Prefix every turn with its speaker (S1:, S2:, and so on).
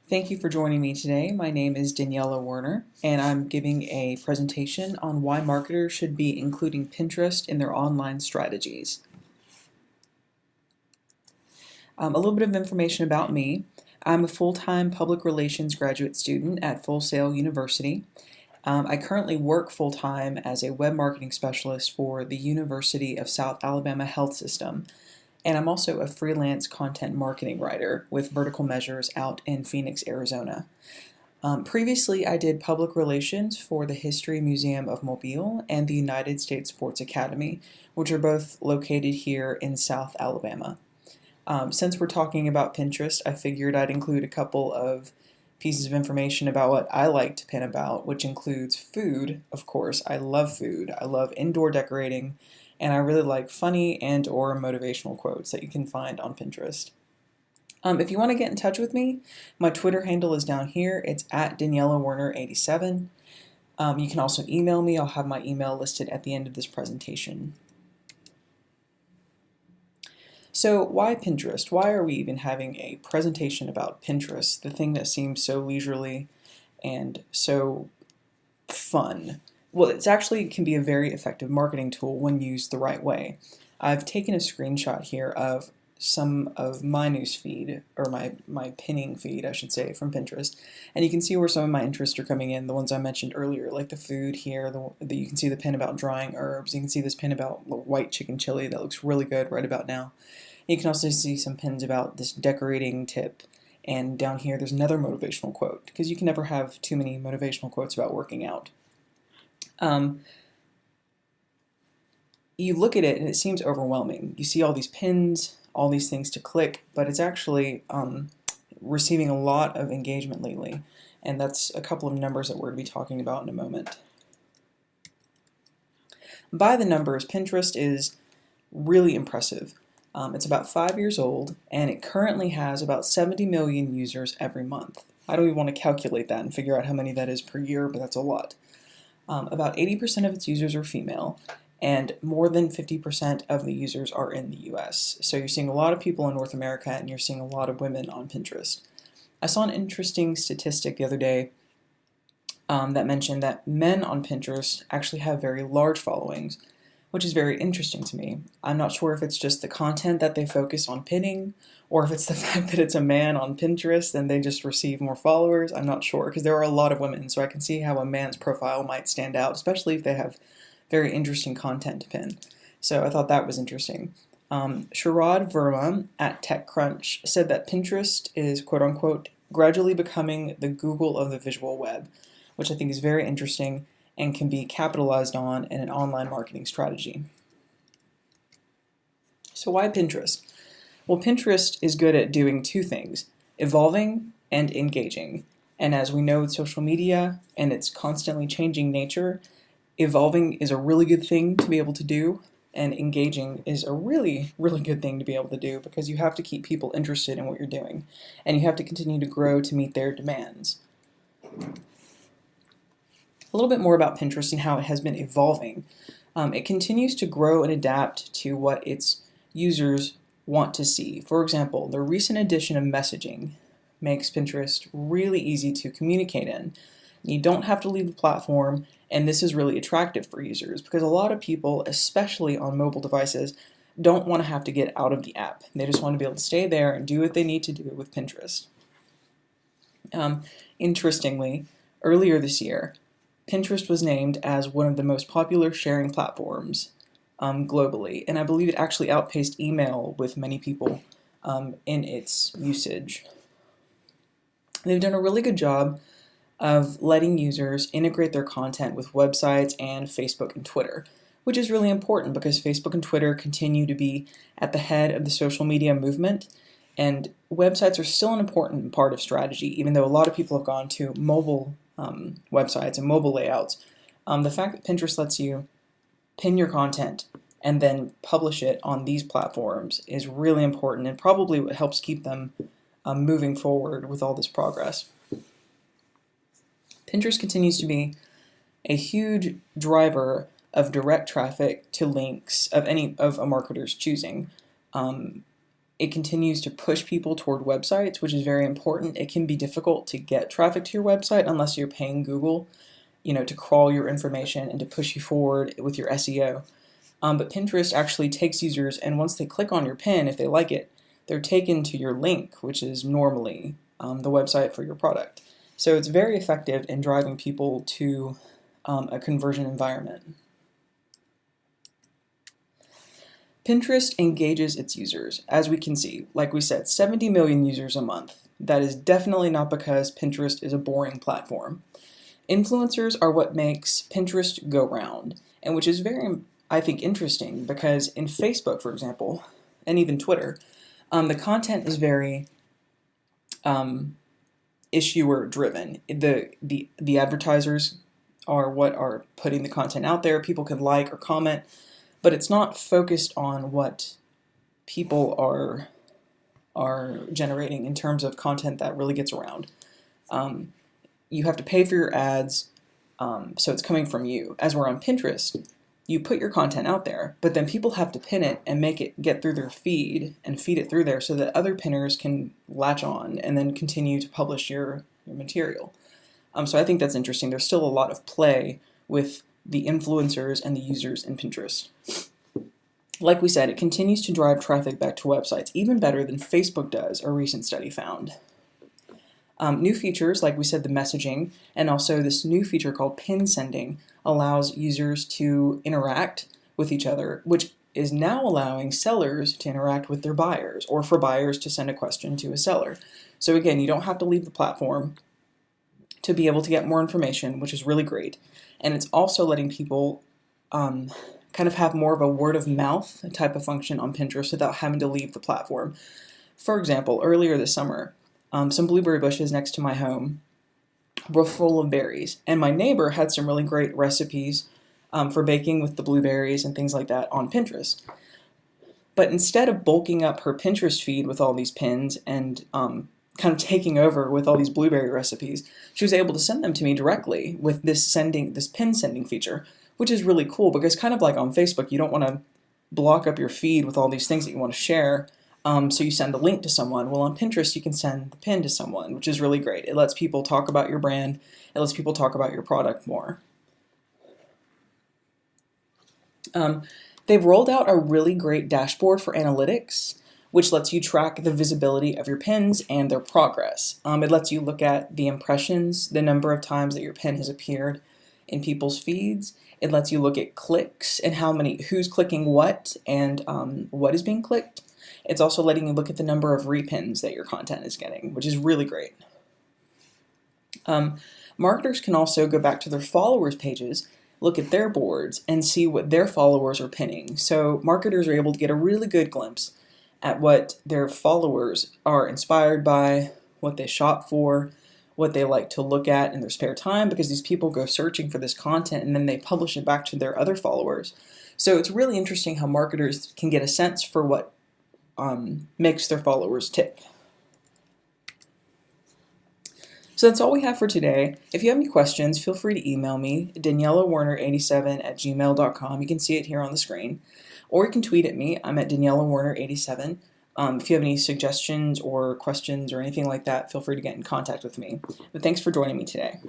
S1: Thank you for joining me today. My name is Daniela Werner, and I'm giving a presentation on why marketers should be including Pinterest in their online strategies. A little bit of information about me. I'm a full-time public relations graduate student at Full Sail University. I currently work full-time as a web marketing specialist for the University of South Alabama Health System, and I'm also a freelance content marketing writer with Vertical Measures out in Phoenix, Arizona. Previously, I did public relations for the History Museum of Mobile and the United States Sports Academy, which are both located here in South Alabama. Since we're talking about Pinterest, I figured I'd include a couple of pieces of information about what I like to pin about, which includes food, of course. I love food. I love indoor decorating, and I really like funny and or motivational quotes that you can find on Pinterest. If you want to get in touch with me, my Twitter handle is down here. It's at Daniela Werner 87. You can also email me. I'll have my email listed at the end of this presentation. So why Pinterest? Why are we even having a presentation about Pinterest, the thing that seems so leisurely and so fun? Well, it actually can be a very effective marketing tool when used the right way. I've taken a screenshot here of some of my news feed, or my pinning feed, I should say, from Pinterest, and you can see where some of my interests are coming in, the ones I mentioned earlier, like the food here, you can see the pin about drying herbs, you can see this pin about white chicken chili that looks really good right about now. You can also see some pins about this decorating tip, and down here there's another motivational quote, because you can never have too many motivational quotes about working out. You look at it and it seems overwhelming. You see all these pins, all these things to click, but it's actually receiving a lot of engagement lately, and that's a couple of numbers that we're going to be talking about in a moment. By the numbers, Pinterest is really impressive. It's about 5 years old, and it currently has about 70 million users every month. I don't even want to calculate that and figure out how many that is per year, but that's a lot. About 80% of its users are female, and more than 50% of the users are in the US. So you're seeing a lot of people in North America, and you're seeing a lot of women on Pinterest. I saw an interesting statistic the other day that mentioned that men on Pinterest actually have very large followings, which is very interesting to me. I'm not sure if it's just the content that they focus on pinning, or if it's the fact that it's a man on Pinterest and they just receive more followers. I'm not sure, because there are a lot of women, so I can see how a man's profile might stand out, especially if they have very interesting content to pin. So I thought that was interesting. Sharad Verma at TechCrunch said that Pinterest is, quote unquote, gradually becoming the Google of the visual web, which I think is very interesting and can be capitalized on in an online marketing strategy. So why Pinterest? Well, Pinterest is good at doing two things: evolving and engaging. And as we know with social media and its constantly changing nature, evolving is a really good thing to be able to do, and engaging is a really, really good thing to be able to do, because you have to keep people interested in what you're doing, and you have to continue to grow to meet their demands. A little bit more about Pinterest and how it has been evolving. It continues to grow and adapt to what its users want to see. For example, the recent addition of messaging makes Pinterest really easy to communicate in. You don't have to leave the platform, and this is really attractive for users because a lot of people, especially on mobile devices, don't want to have to get out of the app. They just want to be able to stay there and do what they need to do with Pinterest. Interestingly, earlier this year, Pinterest was named as one of the most popular sharing platforms globally, and I believe it actually outpaced email with many people in its usage. They've done a really good job of letting users integrate their content with websites and Facebook and Twitter, which is really important because Facebook and Twitter continue to be at the head of the social media movement, and websites are still an important part of strategy, even though a lot of people have gone to mobile websites and mobile layouts. The fact that Pinterest lets you pin your content and then publish it on these platforms is really important, and probably what helps keep them moving forward with all this progress. Pinterest continues to be a huge driver of direct traffic to links of any of a marketer's choosing. It continues to push people toward websites, which is very important. It can be difficult to get traffic to your website unless you're paying Google, to crawl your information and to push you forward with your SEO. But Pinterest actually takes users, and once they click on your pin, if they like it, they're taken to your link, which is normally the website for your product. So it's very effective in driving people to a conversion environment. Pinterest engages its users. As we can see, like we said, 70 million users a month. That is definitely not because Pinterest is a boring platform. Influencers are what makes Pinterest go round, and which is very, I think, interesting because in Facebook, for example, and even Twitter, the content is very issuer driven. The advertisers are what are putting the content out there. People can like or comment, but it's not focused on what people are generating in terms of content that really gets around. You have to pay for your ads, so it's coming from you. As we're on Pinterest, you put your content out there, but then people have to pin it and make it get through their feed and feed it through there so that other pinners can latch on and then continue to publish your material. So I think that's interesting. There's still a lot of play with the influencers and the users in Pinterest. Like we said, it continues to drive traffic back to websites, even better than Facebook does, a recent study found. New features, like we said, the messaging, and also this new feature called pin sending allows users to interact with each other, which is now allowing sellers to interact with their buyers, or for buyers to send a question to a seller. So again, you don't have to leave the platform to be able to get more information, which is really great. And it's also letting people kind of have more of a word of mouth type of function on Pinterest without having to leave the platform. For example, earlier this summer, some blueberry bushes next to my home were full of berries, and my neighbor had some really great recipes for baking with the blueberries and things like that on Pinterest. But instead of bulking up her Pinterest feed with all these pins and kind of taking over with all these blueberry recipes, she was able to send them to me directly with this pin sending feature, which is really cool because kind of like on Facebook, you don't want to block up your feed with all these things that you want to share. So you send a link to someone. Well, on Pinterest, you can send the pin to someone, which is really great. It lets people talk about your brand. It lets people talk about your product more. They've rolled out a really great dashboard for analytics, which lets you track the visibility of your pins and their progress. It lets you look at the impressions, the number of times that your pin has appeared in people's feeds. It lets you look at clicks and who's clicking what and what is being clicked. It's also letting you look at the number of repins that your content is getting, which is really great. Marketers can also go back to their followers pages, look at their boards, and see what their followers are pinning. So marketers are able to get a really good glimpse at what their followers are inspired by, what they shop for, what they like to look at in their spare time, because these people go searching for this content and then they publish it back to their other followers. So it's really interesting how marketers can get a sense for what makes their followers tick. So that's all we have for today. If you have any questions, feel free to email me, DanielaWarner87@gmail.com. You can see it here on the screen. Or you can tweet at me. I'm at DanielaWarner87. If you have any suggestions or questions or anything like that, feel free to get in contact with me. But thanks for joining me today.